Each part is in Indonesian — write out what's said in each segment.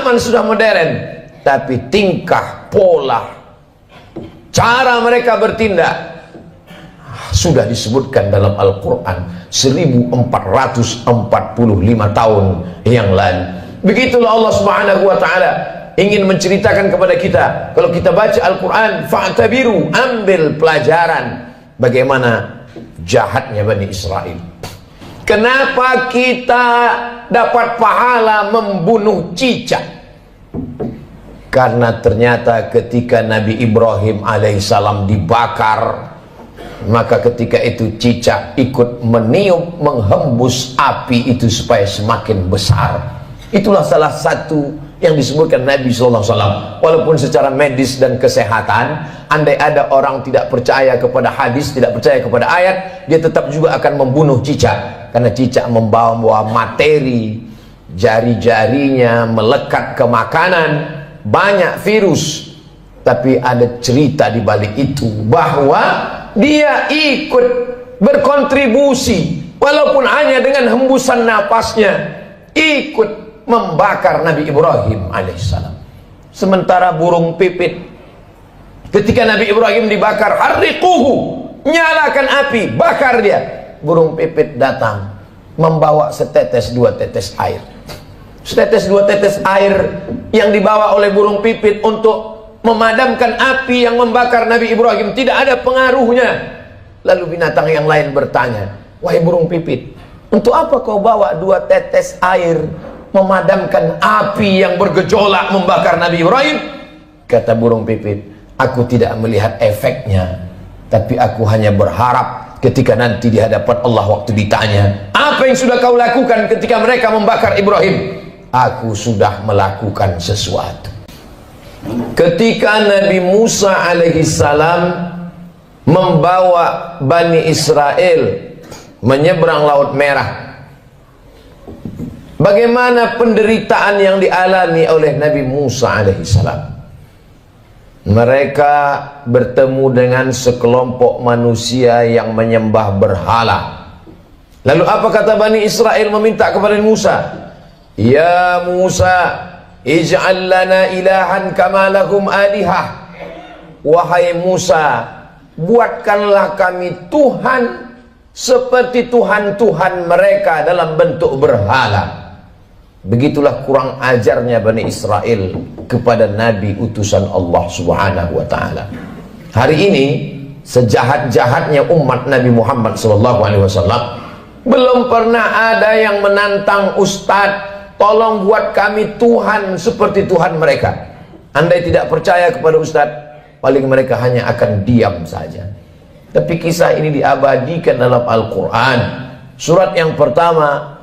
zaman sudah modern, tapi tingkah, pola, cara mereka bertindak sudah disebutkan dalam Al-Quran 1445 tahun yang lalu. Begitulah Allah Subhanahu wa ta'ala ingin menceritakan kepada kita. Kalau kita baca Al-Quran, fa'tabiru, ambil pelajaran bagaimana jahatnya Bani Israel. Kenapa kita dapat pahala membunuh cicak? Karena ternyata ketika Nabi Ibrahim alaihissalam dibakar, maka ketika itu cicak ikut meniup, menghembus api itu supaya semakin besar. Itulah salah satu yang disebutkan Nabi SAW. Walaupun secara medis dan kesehatan, andai ada orang tidak percaya kepada hadis, tidak percaya kepada ayat, dia tetap juga akan membunuh cicak. Karena cicak membawa materi, jari-jarinya melekat ke makanan, banyak virus. Tapi ada cerita di balik itu, bahwa dia ikut berkontribusi, walaupun hanya dengan hembusan napasnya, ikut membakar Nabi Ibrahim alaihissalam. Sementara burung pipit, ketika Nabi Ibrahim dibakar, harriquhu, nyalakan api, bakar dia. Burung pipit datang membawa setetes dua tetes air. Setetes dua tetes air yang dibawa oleh burung pipit untuk memadamkan api yang membakar Nabi Ibrahim tidak ada pengaruhnya. Lalu binatang yang lain bertanya, wahai burung pipit, untuk apa kau bawa dua tetes air memadamkan api yang bergejolak membakar Nabi Ibrahim? Kata burung pipit, aku tidak melihat efeknya, tapi aku hanya berharap ketika nanti di hadapan Allah waktu ditanya, apa yang sudah kau lakukan ketika mereka membakar Ibrahim? Aku sudah melakukan sesuatu. Ketika Nabi Musa alaihissalam membawa Bani Israel menyeberang Laut Merah, bagaimana penderitaan yang dialami oleh Nabi Musa alaihissalam? Mereka bertemu dengan sekelompok manusia yang menyembah berhala. Lalu apa kata Bani Israel meminta kepada Musa? Ya Musa, ij'al lana ilahan kama lahum alihah. Wahai Musa, buatkanlah kami Tuhan seperti Tuhan-Tuhan mereka dalam bentuk berhala. Begitulah kurang ajarnya Bani Israel kepada Nabi utusan Allah Subhanahu wa ta'ala. Hari ini sejahat-jahatnya umat Nabi Muhammad SAW, belum pernah ada yang menantang Ustadz, tolong buat kami Tuhan seperti Tuhan mereka. Andai tidak percaya kepada Ustadz, paling mereka hanya akan diam saja. Tapi kisah ini diabadikan dalam Al-Quran. Surat yang pertama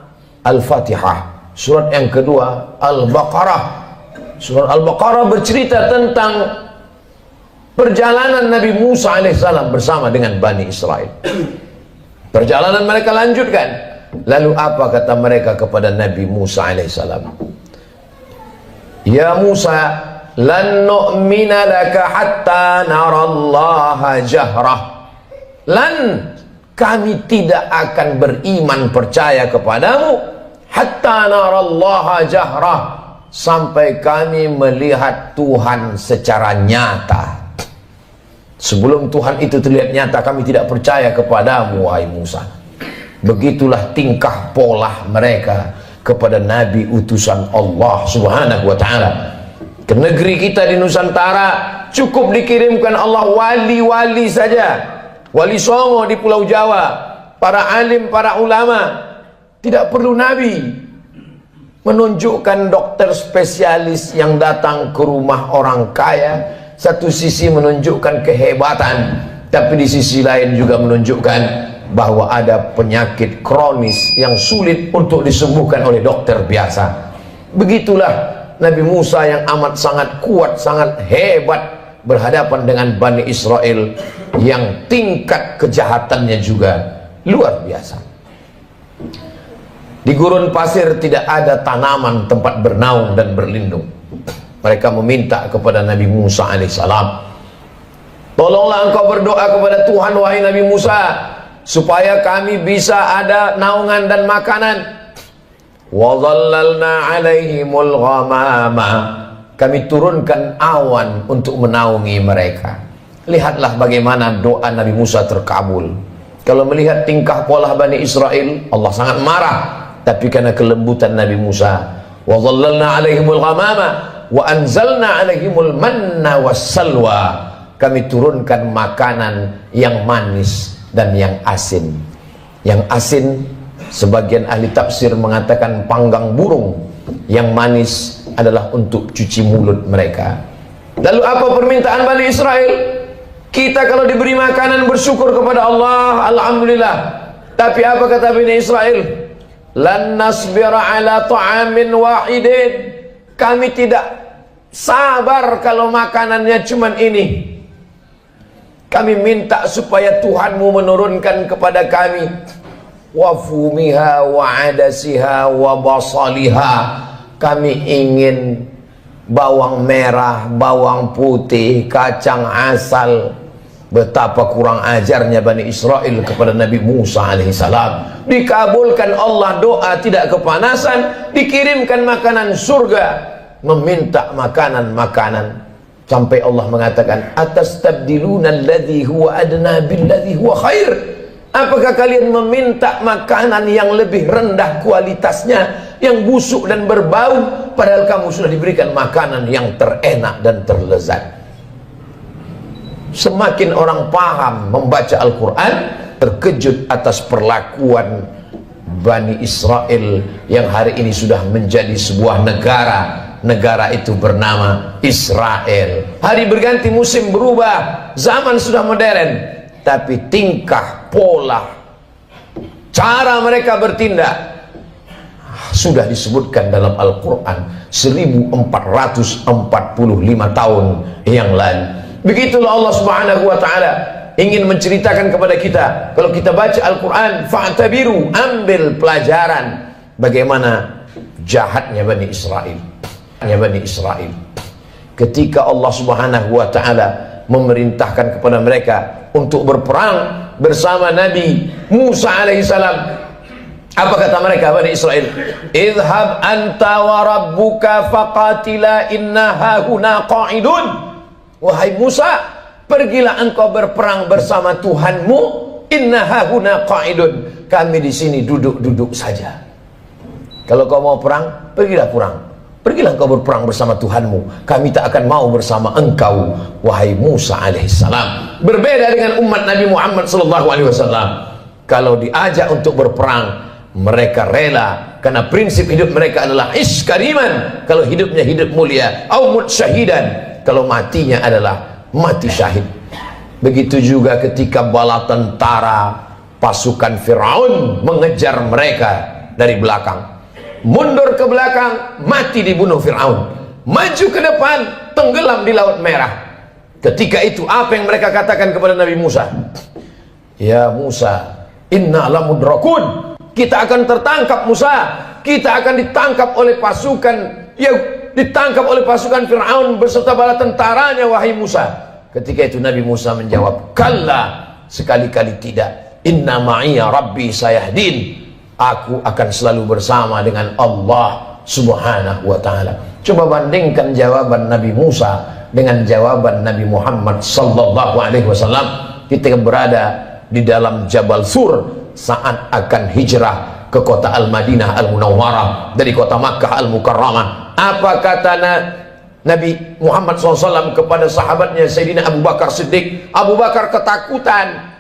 Al-Fatihah, surat yang kedua Al-Baqarah. Surat Al-Baqarah bercerita tentang perjalanan Nabi Musa alaihissalam bersama dengan Bani Israel. Perjalanan mereka lanjutkan. Lalu apa kata mereka kepada Nabi Musa alaihissalam? Ya Musa, lan nu'mina laka hatta narallaha jahrah. Lan, kami tidak akan beriman percaya kepadamu hatta narallaha jahrah, sampai kami melihat Tuhan secara nyata. Sebelum Tuhan itu terlihat nyata, kami tidak percaya kepadamu wahai Musa. Begitulah tingkah pola mereka kepada Nabi utusan Allah Subhanahu wa ta'ala. Ke negeri kita di Nusantara cukup dikirimkan Allah wali-wali saja. Wali Songo di Pulau Jawa, para alim, para ulama. Tidak perlu Nabi. Menunjukkan dokter spesialis yang datang ke rumah orang kaya, satu sisi menunjukkan kehebatan, tapi di sisi lain juga menunjukkan bahwa ada penyakit kronis yang sulit untuk disembuhkan oleh dokter biasa. Begitulah Nabi Musa yang amat sangat kuat, sangat hebat berhadapan dengan Bani Israel yang tingkat kejahatannya juga luar biasa. Di gurun pasir tidak ada tanaman tempat bernaung dan berlindung. Mereka meminta kepada Nabi Musa alaihissalam, tolonglah engkau berdoa kepada Tuhan wahai Nabi Musa, supaya kami bisa ada naungan dan makanan. wa dhallalna 'alaihimul ghamama, kami turunkan awan untuk menaungi mereka. Lihatlah bagaimana doa Nabi Musa terkabul. Kalau melihat tingkah pola Bani Israel, Allah sangat marah. Tapi karena kelembutan Nabi Musa, wa dhallalna 'alaihimul ghamama wa anzalna 'alaihimul manna wassalwa, kami turunkan makanan yang manis dan yang asin. Yang asin, sebagian ahli tafsir mengatakan panggang burung. Yang manis adalah untuk cuci mulut mereka. Lalu apa permintaan Bani Israel? Kita kalau diberi makanan bersyukur kepada Allah, alhamdulillah. Tapi apa kata Bani Israel? Lan nasbira ala ta'amin wahidin, kami tidak sabar kalau makanannya cuman ini. Kami minta supaya Tuhanmu menurunkan kepada kami wa fumiha wa adasiha wa basaliha, kami ingin bawang merah, bawang putih, kacang asal. Betapa kurang ajarnya Bani Israel kepada Nabi Musa alaihissalam. Dikabulkan Allah doa, tidak kepanasan, dikirimkan makanan surga, meminta makanan-makanan. Sampai Allah mengatakan, atastabdiluna alladhi huwa adna billadhi huwa khair, apakah kalian meminta makanan yang lebih rendah kualitasnya, yang busuk dan berbau, padahal kamu sudah diberikan makanan yang terenak dan terlezat. Semakin orang paham membaca Al-Quran, terkejut atas perlakuan Bani Israel yang hari ini sudah menjadi sebuah negara. Negara itu bernama Israel. Hari berganti, musim berubah, zaman sudah modern, tapi tingkah, pola, cara mereka bertindak sudah disebutkan dalam Al-Quran 1445 tahun yang lalu. Begitulah Allah Subhanahu wa ta'ala ingin menceritakan kepada kita. Kalau kita baca Al-Quran, fa'tabiru, ambil pelajaran bagaimana jahatnya Bani Israel. Bani Israel, ketika Allah Subhanahu wa ta'ala memerintahkan kepada mereka untuk berperang bersama Nabi Musa alaihissalam, apa kata mereka Bani Israel? Idhab anta wa rabbuka faqatila inna hahuna qa'idun. Wahai Musa, pergilah engkau berperang bersama Tuhanmu. Inna hahuna qa'idun, kami di sini duduk-duduk saja. Kalau kau mau perang, pergilah perang. Pergilah engkau berperang bersama Tuhanmu. Kami tak akan mau bersama engkau, wahai Musa alaihissalam. Berbeda dengan umat Nabi Muhammad sallallahu alaihi wasallam. Kalau diajak untuk berperang, mereka rela, karena prinsip hidup mereka adalah iskariman. Kalau hidupnya hidup mulia, au mut syahidan, kalau matinya adalah mati syahid. Begitu juga ketika bala tentara pasukan Fir'aun mengejar mereka dari belakang, mundur ke belakang, mati dibunuh Fir'aun. Maju ke depan, tenggelam di Laut Merah. Ketika itu apa yang mereka katakan kepada Nabi Musa? Ya Musa, inna lamudrakun, kita akan tertangkap Musa, kita akan ditangkap oleh pasukan, ya ditangkap oleh pasukan Fir'aun beserta bala tentaranya, wahai Musa. Ketika itu Nabi Musa menjawab, kalla, sekali-kali tidak. Inna ma'iya rabbi sayahdin, aku akan selalu bersama dengan Allah Subhanahu wa ta'ala. Coba bandingkan jawaban Nabi Musa dengan jawaban Nabi Muhammad sallallahu alaihi wasallam ketika berada di dalam Jabal Sur saat akan hijrah ke kota Al-Madinah Al-Munawwarah dari kota Makkah Al-Mukarramah. Apa kata Nabi Muhammad SAW kepada sahabatnya Sayyidina Abu Bakar Siddiq? Abu Bakar ketakutan.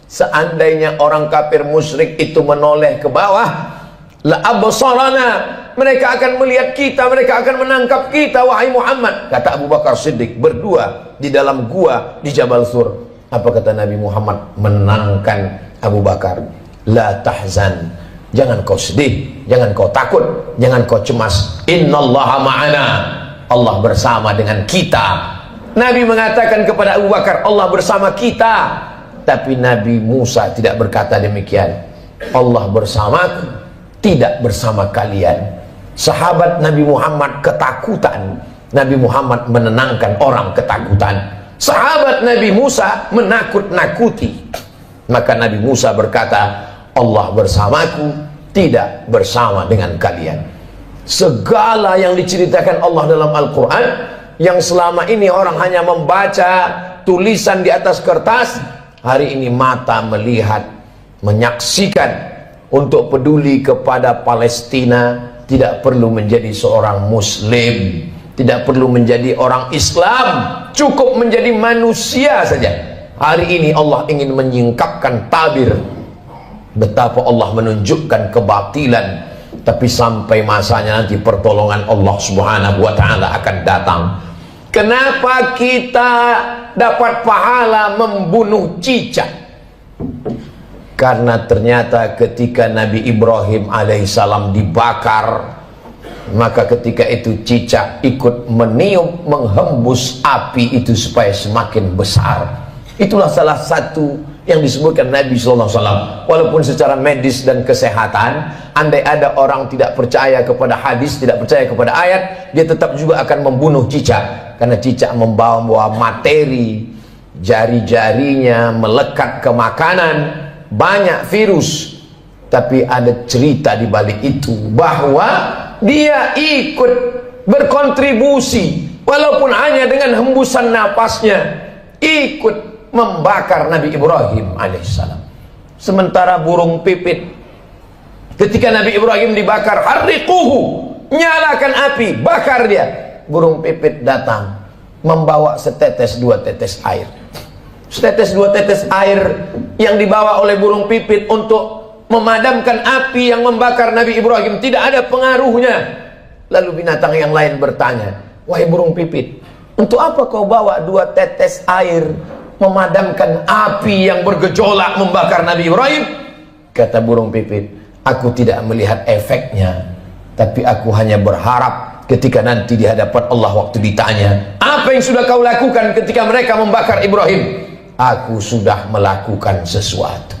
Seandainya orang kafir musyrik itu menoleh ke bawah, la absarana, mereka akan melihat kita, mereka akan menangkap kita, wahai Muhammad. Kata Abu Bakar Siddiq, berdua di dalam gua di Jabal Sur. Apa kata Nabi Muhammad menenangkan Abu Bakar? La tahzan, jangan kau sedih, jangan kau takut, jangan kau cemas. Innallaha ma'ana, Allah bersama dengan kita. Nabi mengatakan kepada Abu Bakar, Allah bersama kita. Tapi Nabi Musa tidak berkata demikian. Allah bersamaku, tidak bersama kalian. Sahabat Nabi Muhammad ketakutan, Nabi Muhammad menenangkan orang ketakutan. Sahabat Nabi Musa menakut-nakuti. Maka Nabi Musa berkata, Allah bersamaku, tidak bersama dengan kalian. Segala yang diceritakan Allah dalam Al-Quran, yang selama ini orang hanya membaca tulisan di atas kertas, hari ini mata melihat, menyaksikan. Untuk peduli kepada Palestina, tidak perlu menjadi seorang Muslim, tidak perlu menjadi orang Islam, cukup menjadi manusia saja. Hari ini Allah ingin menyingkapkan tabir betapa Allah menunjukkan kebatilan, tapi sampai masanya nanti pertolongan Allah Subhanahu wa ta'ala akan datang. Kenapa kita dapat pahala membunuh cicak? Karena ternyata ketika Nabi Ibrahim alaihissalam dibakar, maka ketika itu cicak ikut meniup, menghembus api itu supaya semakin besar. Itulah salah satu yang disebutkan Nabi SAW. Walaupun secara medis dan kesehatan, andai ada orang tidak percaya kepada hadis, tidak percaya kepada ayat, dia tetap juga akan membunuh cicak. Karena cicak membawa materi, jari-jarinya melekat ke makanan, banyak virus. Tapi ada cerita di balik itu, bahwa dia ikut berkontribusi, walaupun hanya dengan hembusan napasnya, ikut membakar Nabi Ibrahim alaihissalam. Sementara burung pipit, ketika Nabi Ibrahim dibakar, harriquhu, nyalakan api, bakar dia. Burung pipit datang, membawa setetes dua tetes air. Setetes dua tetes air yang dibawa oleh burung pipit untuk memadamkan api yang membakar Nabi Ibrahim tidak ada pengaruhnya. Lalu binatang yang lain bertanya, wahai burung pipit, untuk apa kau bawa dua tetes air memadamkan api yang bergejolak membakar Nabi Ibrahim? Kata burung pipit, aku tidak melihat efeknya, tapi aku hanya berharap ketika nanti di hadapan Allah waktu ditanya, apa yang sudah kau lakukan ketika mereka membakar Ibrahim? Aku sudah melakukan sesuatu.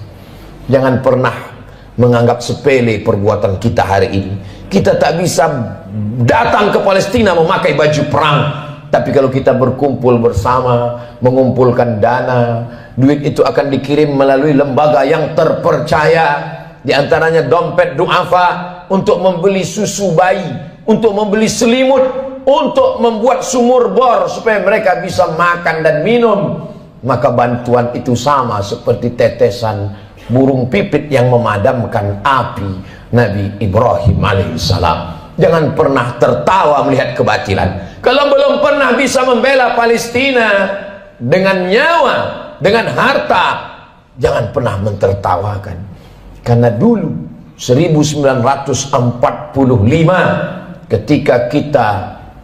Jangan pernah menganggap sepele perbuatan kita hari ini. Kita tak bisa datang ke Palestina memakai baju perang, tapi kalau kita berkumpul bersama, mengumpulkan dana, duit itu akan dikirim melalui lembaga yang terpercaya, di antaranya dompet duafa, untuk membeli susu bayi, untuk membeli selimut, untuk membuat sumur bor supaya mereka bisa makan dan minum. Maka bantuan itu sama seperti tetesan burung pipit yang memadamkan api Nabi Ibrahim alaihissalam. Jangan pernah tertawa melihat kebatilan. Kalau belum pernah bisa membela Palestina dengan nyawa, dengan harta, jangan pernah mentertawakan. Karena dulu 1945 ketika kita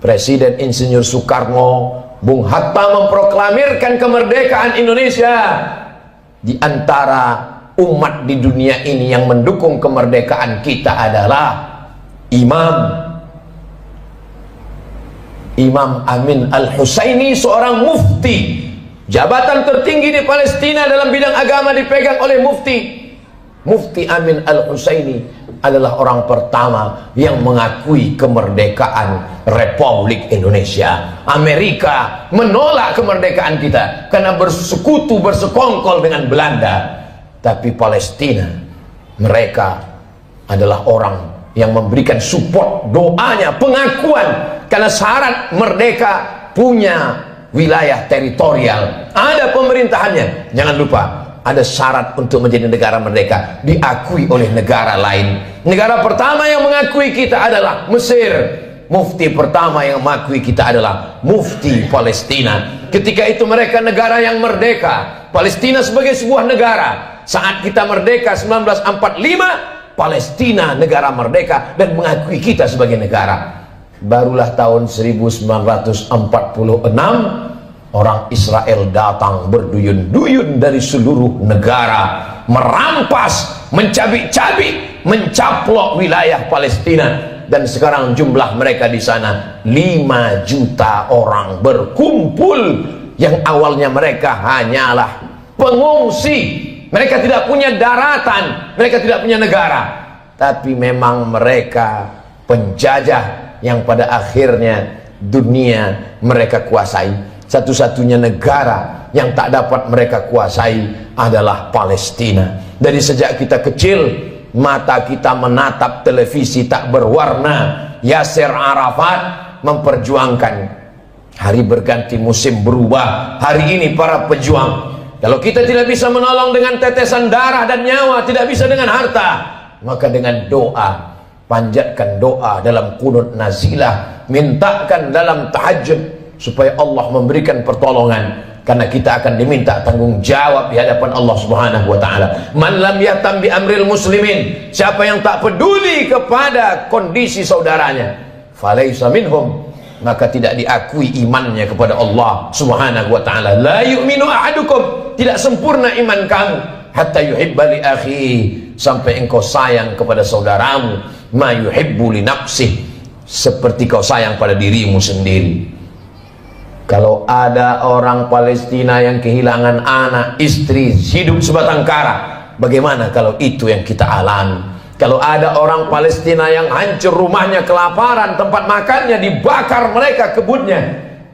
Presiden Insinyur Soekarno, Bung Hatta memproklamirkan kemerdekaan Indonesia, di antara umat di dunia ini yang mendukung kemerdekaan kita adalah Imam Amin Al-Husaini, seorang mufti. Jabatan tertinggi di Palestina dalam bidang agama dipegang oleh Mufti Amin Al-Husaini adalah orang pertama yang mengakui kemerdekaan Republik Indonesia. Amerika menolak kemerdekaan kita karena bersekutu, bersekongkol dengan Belanda. Tapi Palestina, mereka adalah orang yang memberikan support, doanya, pengakuan. Karena syarat merdeka punya wilayah teritorial, ada pemerintahannya. Jangan lupa, ada syarat untuk menjadi negara merdeka, diakui oleh negara lain. Negara pertama yang mengakui kita adalah Mesir. Mufti pertama yang mengakui kita adalah Mufti Palestina. Ketika itu mereka negara yang merdeka, Palestina sebagai sebuah negara. Saat kita merdeka 1945, Palestina negara merdeka dan mengakui kita sebagai negara. Barulah tahun 1946 orang Israel datang berduyun-duyun dari seluruh negara, merampas, mencabik-cabik, mencaplok wilayah Palestina. Dan sekarang jumlah mereka di sana 5 juta orang berkumpul. Yang awalnya mereka hanyalah pengungsi, mereka tidak punya daratan, mereka tidak punya negara, tapi memang mereka penjajah yang pada akhirnya dunia mereka kuasai. Satu-satunya negara yang tak dapat mereka kuasai adalah Palestina. Dari sejak kita kecil mata kita menatap televisi tak berwarna. Yasir Arafat memperjuangkan hari berganti musim berubah. Hari ini para pejuang, kalau kita tidak bisa menolong dengan tetesan darah dan nyawa, tidak bisa dengan harta, maka dengan doa, panjatkan doa dalam qunut nazilah, mintakan dalam tahajud supaya Allah memberikan pertolongan. Karena kita akan diminta tanggung jawab di hadapan Allah Subhanahu wa taala. Man lam yahtam bi amril muslimin, siapa yang tak peduli kepada kondisi saudaranya, falaisa minhum, maka tidak diakui imannya kepada Allah Subhanahu wa taala. La yu'minu ahadukum, tidak sempurna iman kamu, hatta yuhibba li akhi, sampai engkau sayang kepada saudaramu, ma yuhibbu li nafsih, seperti kau sayang pada dirimu sendiri. Kalau ada orang Palestina yang kehilangan anak, istri, hidup sebatang kara, bagaimana kalau itu yang kita alami? Kalau ada orang Palestina yang hancur rumahnya kelaparan, tempat makannya dibakar mereka kebunnya,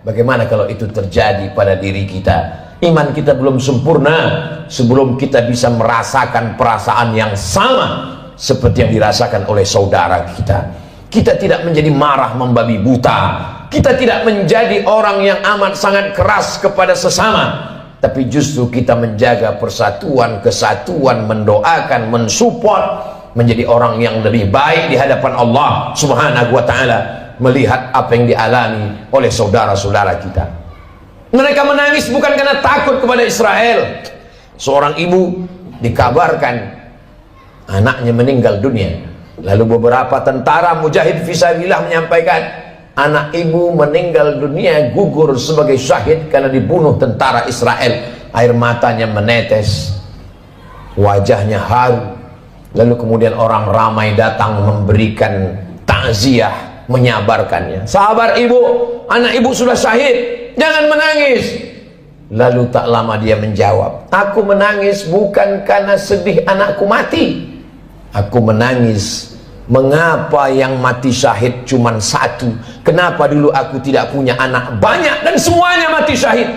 bagaimana kalau itu terjadi pada diri kita? Iman kita belum sempurna sebelum kita bisa merasakan perasaan yang sama seperti yang dirasakan oleh saudara kita. Kita tidak menjadi marah membabi buta, kita tidak menjadi orang yang amat sangat keras kepada sesama, tapi justru kita menjaga persatuan, kesatuan, mendoakan, mensupport, menjadi orang yang lebih baik di hadapan Allah Subhanahu wa taala, melihat apa yang dialami oleh saudara-saudara kita. Mereka menangis bukan karena takut kepada Israel. Seorang ibu dikabarkan anaknya meninggal dunia. Lalu beberapa tentara mujahid fisabilillah menyampaikan, anak ibu meninggal dunia, gugur sebagai syahid karena dibunuh tentara Israel. Air matanya menetes, wajahnya haru. Lalu kemudian orang ramai datang memberikan takziah, menyabarkannya. Sabar ibu, anak ibu sudah syahid, jangan menangis. Lalu tak lama dia menjawab, aku menangis bukan karena sedih anakku mati, aku menangis, mengapa yang mati syahid cuma satu? Kenapa dulu aku tidak punya anak banyak dan semuanya mati syahid?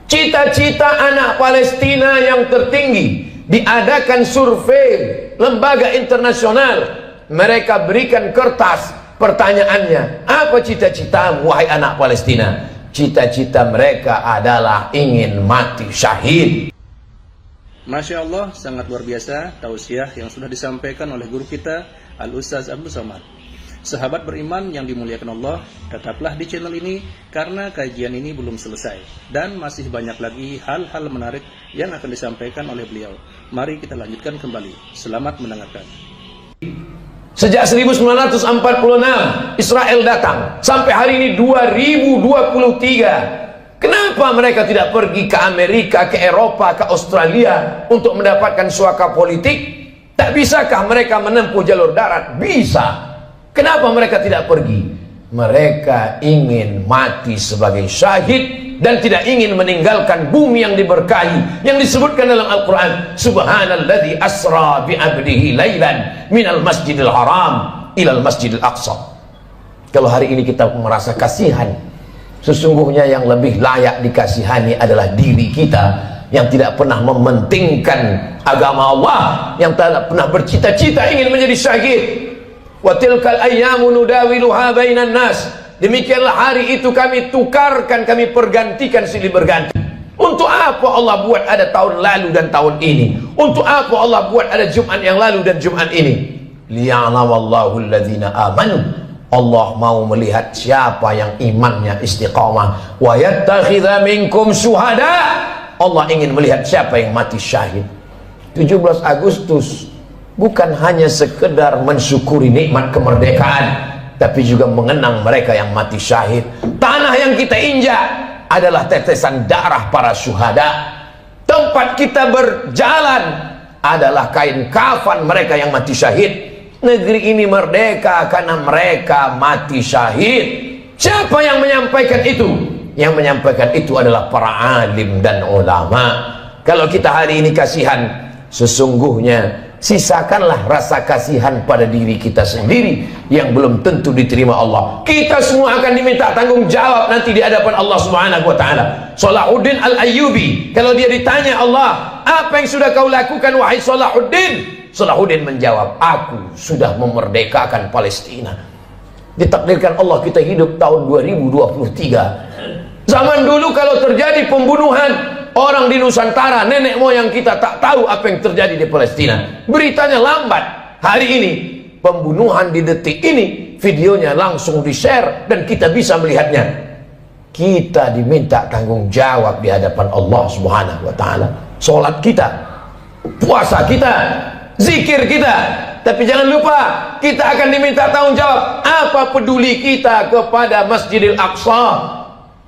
Cita-cita anak Palestina yang tertinggi, diadakan survei lembaga internasional, mereka berikan kertas, pertanyaannya, apa cita-citamu wahai anak Palestina? Cita-cita mereka adalah ingin mati syahid. Masya Allah, sangat luar biasa tausiah yang sudah disampaikan oleh guru kita Al-Ustaz Abdul Somad. Sahabat beriman yang dimuliakan Allah, tetaplah di channel ini karena kajian ini belum selesai dan masih banyak lagi hal-hal menarik yang akan disampaikan oleh beliau. Mari kita lanjutkan kembali. Selamat mendengarkan. Sejak 1946 Israel datang sampai hari ini 2023. Kenapa mereka tidak pergi ke Amerika, ke Eropa, ke Australia untuk mendapatkan suaka politik? Tak bisakah mereka menempuh jalur darat? Bisa. Kenapa mereka tidak pergi? Mereka ingin mati sebagai syahid dan tidak ingin meninggalkan bumi yang diberkahi, yang disebutkan dalam Al-Quran, Subhanalladzi asra bi'abdihi laylan minal masjidil haram ilal masjidil aqsa. Kalau hari ini kita merasa kasihan, sesungguhnya yang lebih layak dikasihani adalah diri kita yang tidak pernah mementingkan agama Allah, yang tidak pernah bercita-cita ingin menjadi syahid. Wa tilkal ayyamu nudawiluha bainan nas. Demikianlah hari itu kami tukarkan, kami pergantikan silih berganti. Untuk apa Allah buat ada tahun lalu dan tahun ini? Untuk apa Allah buat ada Jumat yang lalu dan Jumat ini? Liya'lamallahu alladhina amanu. Allah mau melihat siapa yang imannya istiqamah. Wa yattakhidha minkum syuhada. Allah ingin melihat siapa yang mati syahid. 17 Agustus bukan hanya sekedar mensyukuri nikmat kemerdekaan, tapi juga mengenang mereka yang mati syahid. Tanah yang kita injak adalah tetesan darah para syuhada. Tempat kita berjalan adalah kain kafan mereka yang mati syahid. Negeri ini merdeka karena mereka mati syahid. Siapa yang menyampaikan itu? Yang menyampaikan itu adalah para alim dan ulama. Kalau kita hari ini kasihan, sesungguhnya sisakanlah rasa kasihan pada diri kita sendiri yang belum tentu diterima Allah. Kita semua akan diminta tanggung jawab nanti di hadapan Allah Subhanahu wa taala. Salahuddin Al-Ayyubi, kalau dia ditanya Allah, apa yang sudah kau lakukan wahai Salahuddin? Salahuddin menjawab, aku sudah memerdekakan Palestina. Ditakdirkan Allah kita hidup tahun 2023. Zaman dulu kalau terjadi pembunuhan orang di Nusantara, nenek moyang kita tak tahu apa yang terjadi di Palestina. Beritanya lambat. Hari ini pembunuhan di detik ini, videonya langsung di-share dan kita bisa melihatnya. Kita diminta tanggung jawab di hadapan Allah Subhanahu wa taala. Salat kita, puasa kita, zikir kita. Tapi jangan lupa, kita akan diminta tanggung jawab. Apa peduli kita kepada Masjidil Aqsa,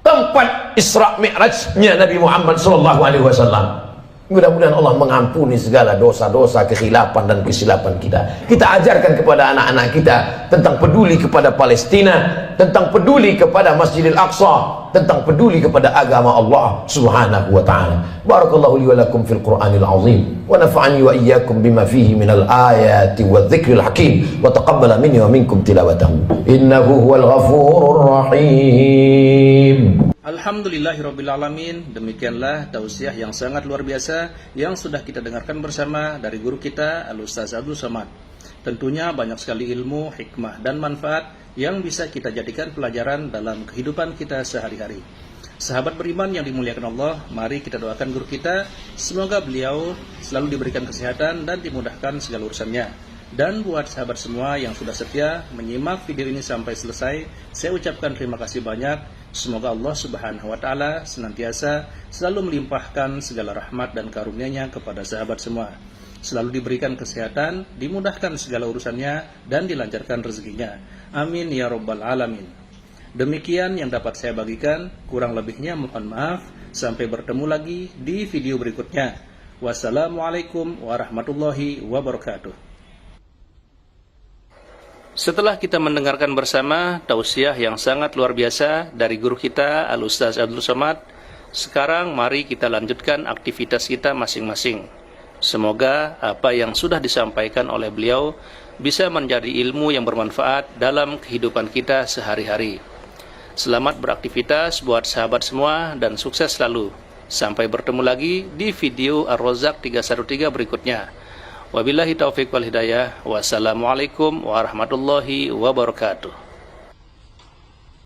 tempat Isra Mi'rajnya Nabi Muhammad sallallahu alaihi wasallam. Mudah-mudahan Allah mengampuni segala dosa-dosa, kekhilafan dan kesilapan kita. Kita ajarkan kepada anak-anak kita tentang peduli kepada Palestina, tentang peduli kepada Masjidil Aqsa, tentang peduli kepada agama Allah Subhanahu wa taala. Barakallahu li wa lakum fil Qur'anil azim wa nafa'ani wa iyyakum bima fihi minal ayati wadh-dhikril hakim wa taqabbala minni wa minkum tilawatahu innahu huwal ghafurur rahim. Alhamdulillahirrabbilalamin. Demikianlah tausiah yang sangat luar biasa yang sudah kita dengarkan bersama dari guru kita Al-Ustaz Abdul Somad. Tentunya banyak sekali ilmu, hikmah dan manfaat yang bisa kita jadikan pelajaran dalam kehidupan kita sehari-hari. Sahabat beriman yang dimuliakan Allah, mari kita doakan guru kita, semoga beliau selalu diberikan kesehatan dan dimudahkan segala urusannya. Dan buat sahabat semua yang sudah setia menyimak video ini sampai selesai, saya ucapkan terima kasih banyak. Semoga Allah Subhanahu wa taala senantiasa selalu melimpahkan segala rahmat dan karunia-Nya kepada sahabat semua. Selalu diberikan kesehatan, dimudahkan segala urusannya dan dilancarkan rezekinya. Amin ya rabbal alamin. Demikian yang dapat saya bagikan, kurang lebihnya mohon maaf. Sampai bertemu lagi di video berikutnya. Wassalamualaikum warahmatullahi wabarakatuh. Setelah kita mendengarkan bersama tausiah yang sangat luar biasa dari guru kita Al-Ustaz Abdul Somad, sekarang mari kita lanjutkan aktivitas kita masing-masing. Semoga apa yang sudah disampaikan oleh beliau bisa menjadi ilmu yang bermanfaat dalam kehidupan kita sehari-hari. Selamat beraktivitas buat sahabat semua dan sukses selalu. Sampai bertemu lagi di video Ar-Razzaq 313 berikutnya. Wabillahi taufiq wal hidayah. Wassalamualaikum warahmatullahi wabarakatuh.